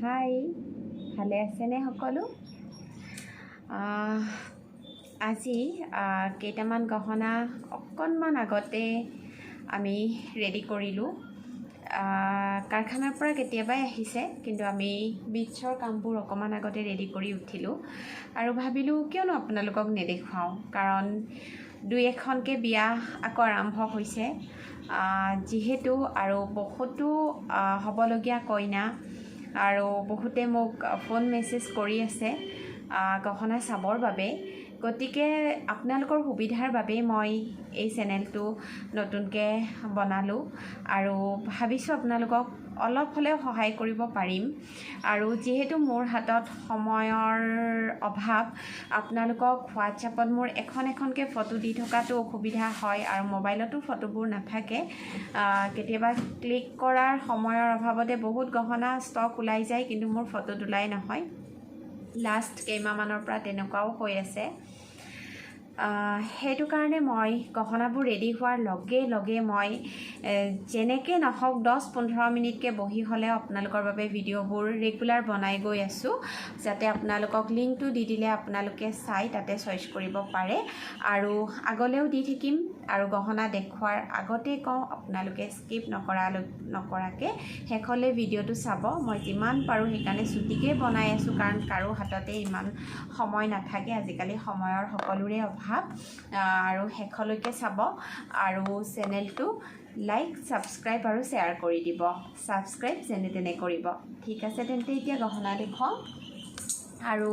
হাই, ভালে আছেনে সকলো? আজি কেইটামান গহনা অকণমান আগতে আমি ৰেডি কৰিলোঁ। কাৰখানাৰ পৰা কেতিয়াবাই আহিছে, কিন্তু আমি বিটছৰ কামবোৰ অকণমান আগতে ৰেডি কৰি উঠিলোঁ আৰু ভাবিলোঁ কিয়নো আপোনালোকক নেদেখুৱাওঁ, কাৰণ দুই এখনকৈ বিয়া আকৌ আৰম্ভ হৈছে যিহেতু, আৰু বহুতো হ'বলগীয়া কইনা আৰু বহুতে মোক ফোন মেছেজ কৰি আছে গহনা চাবৰ বাবে। গতিকে আপোনালোকৰ সুবিধাৰ বাবে মই এই চেনেলটো নতুনকৈ বনালোঁ আৰু ভাবিছোঁ আপোনালোকক অলপ হ'লেও সহায় কৰিব পাৰিম। আৰু যিহেতু মোৰ হাতত সময়ৰ অভাৱ, আপোনালোকক হোৱাটছএপত মোৰ এখনকৈ ফটো দি থকাটো অসুবিধা হয় আৰু মোবাইলতো ফটোবোৰ নাথাকে। কেতিয়াবা ক্লিক কৰাৰ সময়ৰ অভাৱতে বহুত গহনা ষ্টক ওলাই যায়, কিন্তু মোৰ ফটো তোলাই নহয়। লাষ্ট কেইমাহমানৰ পৰা তেনেকুৱাও হৈ আছে। সেইটো কাৰণে মই গহনাবোৰ ৰেডি হোৱাৰ লগে লগে মই যেনেকৈ নহওক 10-15 মিনিটকৈ বহি হ'লেও আপোনালোকৰ বাবে ভিডিঅ'বোৰ ৰেগুলাৰ বনাই গৈ আছোঁ, যাতে আপোনালোকক লিংকটো দি দিলে আপোনালোকে চাই তাতে চইচ কৰিব পাৰে। আৰু আগলৈও দি থাকিম। আৰু গহনা দেখুৱাৰ আগতে কওঁ, আপোনালোকে স্কিপ নকৰাকৈ শেষলৈ ভিডিঅ'টো চাব। মই যিমান পাৰোঁ সেইকাৰণে ছুটিকৈ বনাই আছোঁ, কাৰণ কাৰো হাততে ইমান সময় নাথাকে। আজিকালি সময়ৰ সকলোৰে অভাৱ। আৰু শেষলৈকে চাব আৰু চেনেলটো লাইক, ছাবস্ক্ৰাইব আৰু শ্বেয়াৰ কৰি দিব। ছাবস্ক্ৰাইব যেনে তেনে কৰিব। ঠিক আছে, তেন্তে এতিয়া গহনা দেখুৱাওঁ। আৰু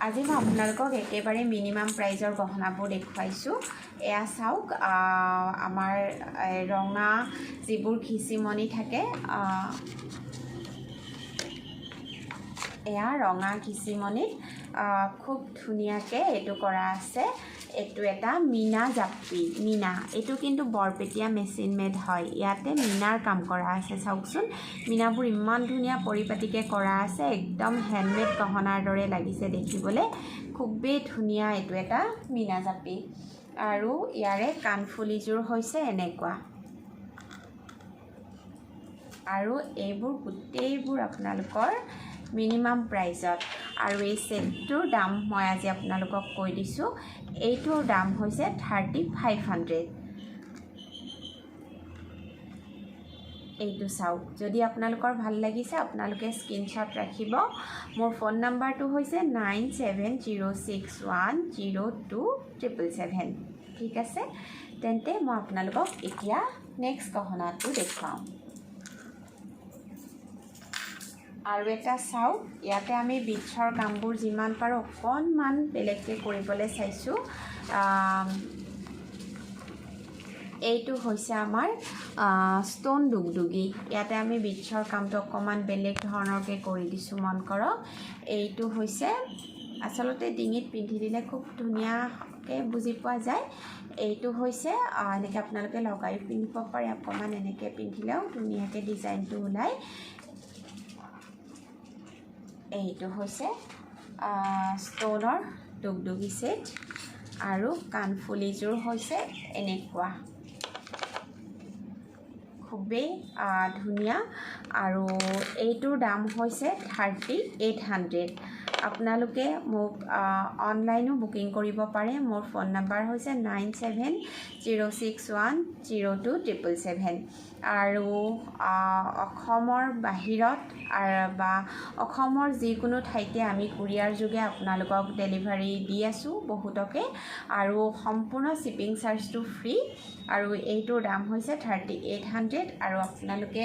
আজি মই আপোনালোকক একেবাৰে মিনিমাম প্ৰাইজৰ গহনাবোৰ দেখুৱাইছোঁ। এয়া চাওক, আমাৰ ৰঙা যিবোৰ ঘিচিমণি থাকে, এয়া ৰঙা ঘিচিমণিত খুব ধুনীয়াকৈ এইটো কৰা আছে। এইটো এটা মীনা জাপি, মীনা। এইটো কিন্তু বৰপেটীয়া মেচিন মেড হয়। ইয়াতে মীনাৰ কাম কৰা আছে। চাওকচোন, মীনাবোৰ ইমান ধুনীয়া পৰিপাটিকৈ কৰা আছে, একদম হেণ্ডমেড গহনাৰ দৰে লাগিছে দেখিবলৈ। খুবেই ধুনীয়া এইটো এটা মীনা জাপি। আৰু ইয়াৰে কাণফুলিযোৰ হৈছে এনেকুৱা। আৰু এইবোৰ গোটেইবোৰ আপোনালোকৰ মিনিমাম প্ৰাইজত। আৰু এই ছেটটোৰ দাম মই আজি আপোনালোকক কৈ দিছোঁ। এইটোৰ দাম হৈছে 3500। এইটো চাওক, যদি আপোনালোকৰ ভাল লাগিছে আপোনালোকে স্ক্ৰীনশ্বট ৰাখিব। মোৰ ফোন নাম্বাৰটো হৈছে 9706102777। ঠিক আছে, তেন্তে মই আপোনালোকক এতিয়া নেক্সট গহনাটো দেখুৱাওঁ। আৰু এটা চাওক, ইয়াতে আমি বিটছৰ কামবোৰ যিমান পাৰোঁ অকণমান বেলেগকৈ কৰিবলৈ চাইছোঁ। এইটো হৈছে আমাৰ ষ্ট'ন দুগদুগী। ইয়াতে আমি বিটছৰ কামটো অকণমান বেলেগ ধৰণৰকৈ কৰি দিছোঁ, মন কৰক। এইটো হৈছে আচলতে ডিঙিত পিন্ধি দিলে খুব ধুনীয়াকৈ বুজি পোৱা যায়। এইটো হৈছে এনেকৈ আপোনালোকে লগাই পিন্ধিব পাৰে, অকণমান এনেকৈ পিন্ধিলেও ধুনীয়াকৈ ডিজাইনটো ওলায়। এইটো হৈছে ষ্ট'নৰ দুগদুগী ছেট। আৰু কাণফুলিযোৰ হৈছে এনেকুৱা, খুবেই ধুনীয়া। আৰু এইটোৰ দাম হৈছে 3800। আপোনালোকে মোক অনলাইনো বুকিং কৰিব পাৰে। মোৰ ফোন নাম্বাৰ হৈছে 9706102777। আৰু অসমৰ বাহিৰত বা অসমৰ যিকোনো ঠাইতে আমি কুৰিয়াৰ যোগে আপোনালোকক ডেলিভাৰী দি আছোঁ বহুতকে। আৰু সম্পূৰ্ণ শ্বিপিং চাৰ্জটো ফ্ৰী। আৰু এইটোৰ দাম হৈছে 3800। আৰু আপোনালোকে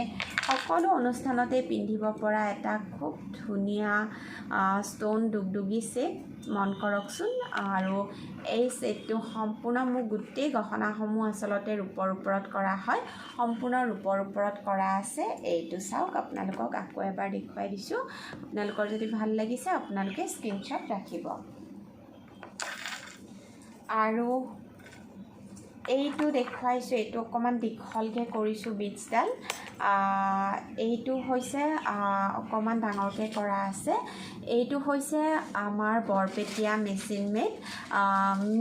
সকলো অনুষ্ঠানতে পিন্ধিব পৰা এটা খুব ধুনীয়া ষ্ট'ন দুগদুগী ছেট, মন কৰকচোন। আৰু এই ছেটটো সম্পূৰ্ণ মোৰ গোটেই গহনাসমূহ আচলতে ৰূপৰ ওপৰত কৰা হয়, সম্পূৰ্ণ ৰূপৰ ওপৰত কৰা আছে। এইটো চাওক, আপোনালোকক আকৌ এবাৰ দেখুৱাই দিছোঁ। আপোনালোকৰ যদি ভাল লাগিছে আপোনালোকে স্ক্ৰীনশ্বট ৰাখিব। আৰু এইটো দেখুৱাইছোঁ, এইটো অকণমান দীঘলকৈ কৰিছোঁ বিটছডাল। এইটো হৈছে অকণমান ডাঙৰকৈ কৰা আছে। এইটো হৈছে আমাৰ বৰপেটীয়া মেচিন মেড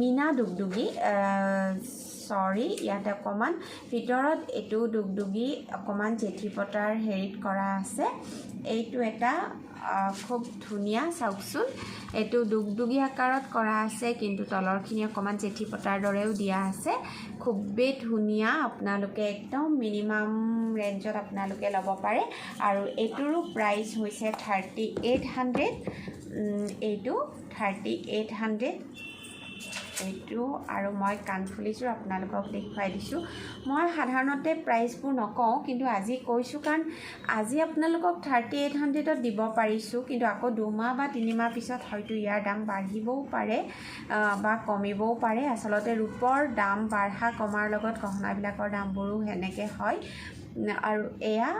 মীনা দুগদুগী সৰি ইয়াতে অকণমান ভিতৰত এইটো দুগদুগি অকণমান জেঠি পতাৰ হেৰিত কৰা আছে এইটো এটা খুব ধুনীয়া চাওকচোন এইটো দুগদুগি আকাৰত কৰা আছে কিন্তু তলৰখিনি অকণমান জেঠি পতাৰ দৰেও দিয়া আছে খুবেই ধুনীয়া আপোনালোকে একদম মিনিমাম ৰেঞ্জত আপোনালোকে ল'ব পাৰে আৰু এইটোৰো প্ৰাইচ হৈছে 3800 এইটো 3800 এইটো আৰু মই কাণফুলিযোৰ আপোনালোকক দেখুৱাই দিছোঁ মই সাধাৰণতে প্ৰাইচবোৰ নকওঁ কিন্তু আজি কৈছোঁ কাৰণ আজি আপোনালোকক 3800ত দিব পাৰিছোঁ কিন্তু আকৌ 2 মাহ বা 3 মাহ পিছত হয়তো ইয়াৰ দাম বাঢ়িবও পাৰে বা কমিবও পাৰে আচলতে ৰূপৰ দাম বাঢ়া কমাৰ লগত গহনাবিলাকৰ দামবোৰো সেনেকৈ হয় আৰু এয়া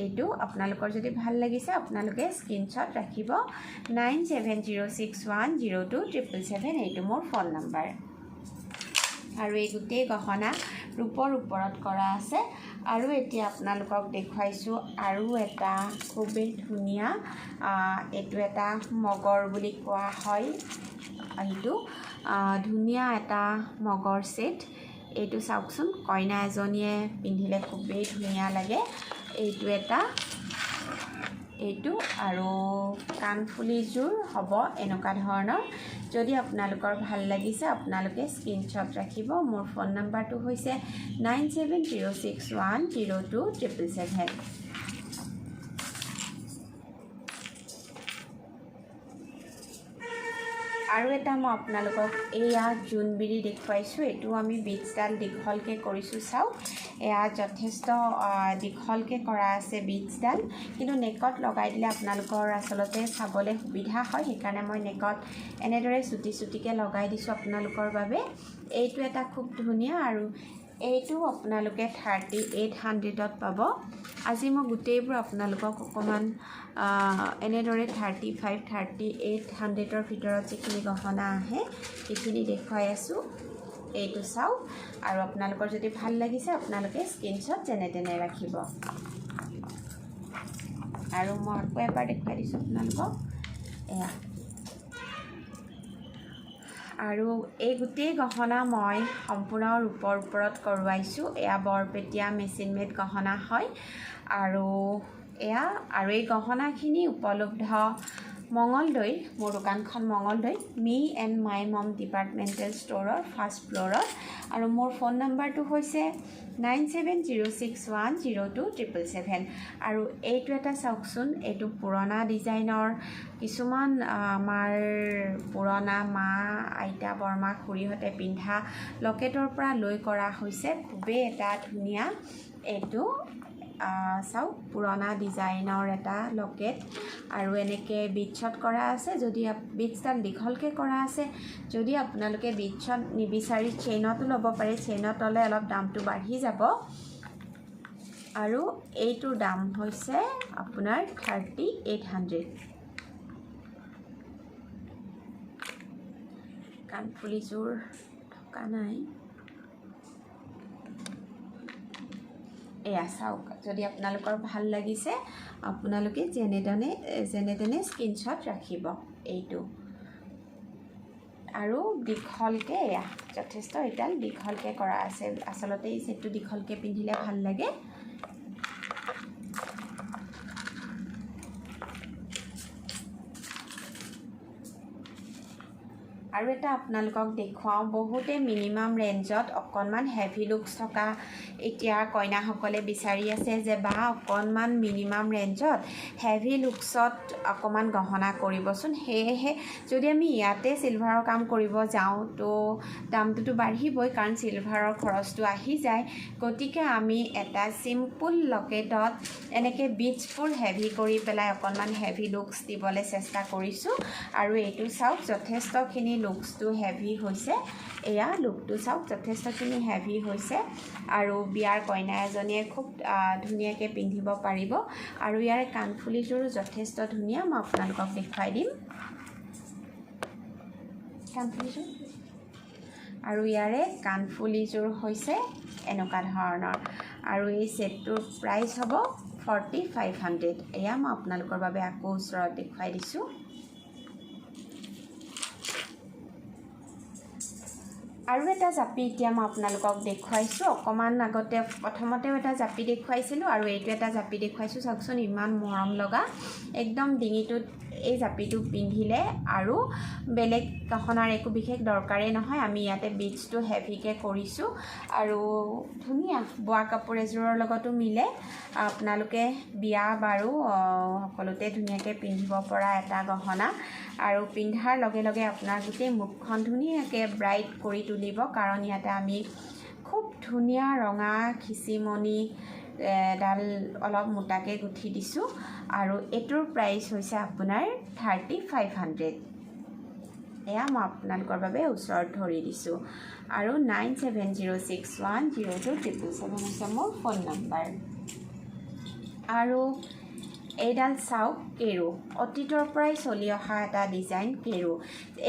এইটো আপোনালোকৰ যদি ভাল লাগিছে আপোনালোকে স্ক্ৰীনশ্বট ৰাখিব 9706102777 এইটো মোৰ ফোন নম্বৰ আৰু এই গোটেই গহনা ৰূপৰ ওপৰত কৰা আছে আৰু এতিয়া আপোনালোকক দেখুৱাইছোঁ আৰু এটা খুবেই ধুনীয়া এইটো এটা মগৰ বুলি কোৱা হয় এইটো ধুনীয়া এটা মগৰ সেট এইটো চাওকচোন কইনা এজনীয়ে পিন্ধিলে খুবেই ধুনীয়া লাগে এইটো এটা এইটো আৰু কাণফুলিযোৰ হ'ব এনেকুৱা ধৰণৰ যদি আপোনালোকৰ ভাল লাগিছে আপোনালোকে স্ক্ৰীনশ্বট ৰাখিব মোৰ ফোন নম্বৰটো হৈছে 9706102777 আৰু এটা মই আপোনালোকক এয়া জোনবিৰি দেখুৱাইছোঁ এইটো আমি বিটছডাল দীঘলকৈ কৰিছোঁ চাওক এয়া যথেষ্ট দীঘলকৈ কৰা আছে বিটছডাল কিন্তু নেকত লগাই দিলে আপোনালোকৰ আচলতে চাবলৈ সুবিধা হয় সেইকাৰণে মই নেকত এনেদৰে চুটিকৈ লগাই দিছোঁ আপোনালোকৰ বাবে এইটো এটা খুব ধুনীয়া আৰু এইটো আপোনালোকে 3800ত পাব আজি মই গোটেইবোৰ আপোনালোকক অকণমান এনেদৰে 35-3800ৰ ভিতৰত যিখিনি গহনা আহে সেইখিনি দেখুৱাই আছোঁ এইটো চাওক আৰু আপোনালোকৰ যদি ভাল লাগিছে আপোনালোকে স্ক্ৰীনশ্বট যেনে তেনে ৰাখিব আৰু মই আকৌ এবাৰ দেখুৱাই দিছোঁ আপোনালোকক এয়া আৰু এই গোটেই গহনা মই সম্পূৰ্ণ ৰূপৰ ওপৰত কৰোৱাইছোঁ এয়া বৰপেটীয়া মেচিন মেড গহনা হয় আৰু এয়া আৰু এই গহনাখিনি উপলব্ধ মঙলদৈ মোৰ দোকানখন মঙলদৈ মি এণ্ড মাই মম ডিপাৰ্টমেণ্টেল ষ্ট'ৰৰ ফাৰ্ষ্ট ফ্ল'ৰত আৰু মোৰ ফোন নম্বৰটো হৈছে 9706102777 আৰু এইটো এটা চাওকচোন এইটো পুৰণা ডিজাইনৰ কিছুমান আমাৰ পুৰণা মা আইতা বৰমা খুৰীহঁতে পিন্ধা লকেটৰ পৰা লৈ কৰা হৈছে খুবেই এটা ধুনীয়া এইটো চাওক পুৰণা ডিজাইনৰ এটা লকেট আৰু এনেকৈ বিটছত কৰা আছে যদি বিটছডাল দীঘলকৈ কৰা আছে যদি আপোনালোকে বিটছত নিবিচাৰি চেইনতো ল'ব পাৰে চেইনত ল'লে অলপ দামটো বাঢ়ি যাব আৰু এইটোৰ দাম হৈছে আপোনাৰ 3800 কাণফুলিযোৰ থকা নাই এয়া চাওক যদি আপোনালোকৰ ভাল লাগিছে আপোনালোকে যেনে তেনে স্ক্ৰীনশ্বট ৰাখিব এইটো আৰু দীঘলকৈ এয়া যথেষ্ট এডাল দীঘলকৈ কৰা আছে আচলতে এই ছেটটো দীঘলকৈ পিন্ধিলে ভাল লাগে আৰু এটা আপোনালোকক দেখুৱাওঁ বহুতে মিনিমাম ৰেঞ্জত অকণমান হেভি লুকছ থকা এতিয়া কইনাসকলে বিচাৰি আছে যে বা অকণমান মিনিমাম ৰেঞ্জত হেভি লুকছত অকণমান গহনা কৰিবচোন সেয়েহে যদি আমি ইয়াতে চিলভাৰৰ কাম কৰিব যাওঁ তো দামটোতো বাঢ়িবই কাৰণ চিলভাৰৰ খৰচটো আহি যায় গতিকে আমি এটা চিম্পুল লকেটত এনেকৈ বিটছবোৰ হেভি কৰি পেলাই অকণমান হেভি লুকছ দিবলৈ চেষ্টা কৰিছোঁ আৰু এইটো চাওক যথেষ্টখিনি লুকছটো হেভি হৈছে এয়া লুকটো চাওক যথেষ্টখিনি হেভি হৈছে আৰু বিয়াৰ কইনা এজনীয়ে খুব ধুনীয়াকৈ পিন্ধিব পাৰিব আৰু ইয়াৰ কাণফুলিযোৰো যথেষ্ট ধুনীয়া মই আপোনালোকক দেখুৱাই দিম কাণফুলিযোৰ আৰু ইয়াৰে কাণফুলিযোৰ হৈছে এনেকুৱা ধৰণৰ আৰু এই ছেটটোৰ প্ৰাইচ হ'ব 4500 এয়া মই আপোনালোকৰ বাবে আকৌ ওচৰত দেখুৱাই দিছোঁ আৰু এটা জাপি এতিয়া মই আপোনালোকক দেখুৱাইছোঁ অকণমান আগতে প্ৰথমতেও এটা জাপি দেখুৱাইছিলোঁ আৰু এইটো এটা জাপি দেখুৱাইছোঁ চাওকচোন ইমান মৰম লগা একদম ডিঙিটোত এই জাপিটো পিন্ধিলে আৰু বেলেগ গহনাৰ একো বিশেষ দৰকাৰেই নহয় আমি ইয়াতে বিটছটো হেভিকৈ কৰিছোঁ আৰু ধুনীয়া বোৱা কাপোৰ এযোৰৰ লগতো মিলে আপোনালোকে বিয়া বাৰু সকলোতে ধুনীয়াকৈ পিন্ধিব পৰা এটা গহনা আৰু পিন্ধাৰ লগে লগে আপোনাৰ গোটেই মুখখন ধুনীয়াকৈ ব্ৰাইট কৰি তুলিব কাৰণ ইয়াতে আমি খুব ধুনীয়া ৰঙা খিচিমণি ডাল অলপ মোটাকৈ গুঠি দিছোঁ আৰু এইটোৰ প্ৰাইচ হৈছে আপোনাৰ 3500 এয়া মই আপোনালোকৰ বাবে ওচৰত ধৰি দিছোঁ আৰু 9706102777 হৈছে মোৰ ফোন নম্বৰ আৰু এইডাল চাওক কেৰু অতীতৰ পৰাই চলি অহা এটা ডিজাইন কেৰু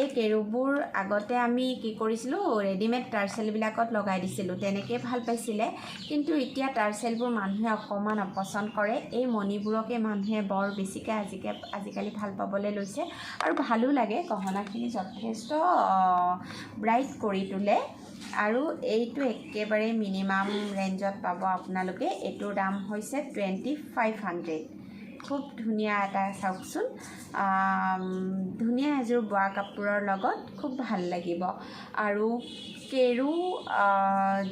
এই কেৰুবোৰ আগতে আমি কি কৰিছিলোঁ ৰেডিমেড টাৰ্চেলবিলাকত লগাই দিছিলোঁ তেনেকৈ ভাল পাইছিলে কিন্তু এতিয়া টাৰ্চেলবোৰ মানুহে অকণমান অপচন্দ কৰে এই মণিবোৰকে মানুহে বৰ বেছিকৈ আজিকালি ভাল পাবলৈ লৈছে আৰু ভালো লাগে গহনাখিনি যথেষ্ট ব্ৰাইট কৰি তোলে আৰু এইটো একেবাৰে মিনিমাম ৰেঞ্জত পাব আপোনালোকে এইটোৰ দাম হৈছে 2500 খুব ধুনীয়া এটা চাওকচোন ধুনীয়া এযোৰ বোৱা কাপোৰৰ লগত খুব ভাল লাগিব আৰু কেৰু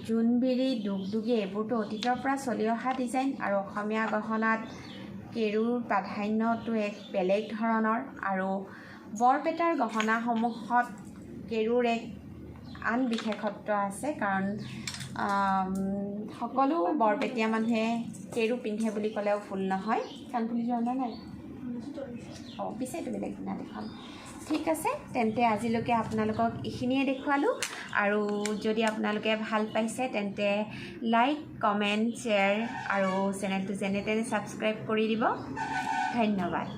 জোনবিৰি দুগদুগী এইবোৰতো অতীতৰ পৰা চলি অহা ডিজাইন আৰু অসমীয়া গহনাত কেৰুৰ প্ৰাধান্যটো এক বেলেগ ধৰণৰ আৰু বৰপেটাৰ গহনাসমূহত কেৰুৰ এক আন বিশেষত্ব আছে কাৰণ সকলো বৰপেটীয়া মানুহে কেৰু পিন্ধে বুলি ক'লেও ভুল নহয় কাণফুলি যোৱা নাই পিছে এইটো বেলেগ দিনা দেখুৱাম ঠিক আছে তেন্তে আজিলৈকে আপোনালোকক এইখিনিয়ে দেখুৱালোঁ আৰু যদি আপোনালোকে ভাল পাইছে তেন্তে লাইক কমেণ্ট শ্বেয়াৰ আৰু চেনেলটো যেনে তেনে ছাবস্ক্ৰাইব কৰি দিব ধন্যবাদ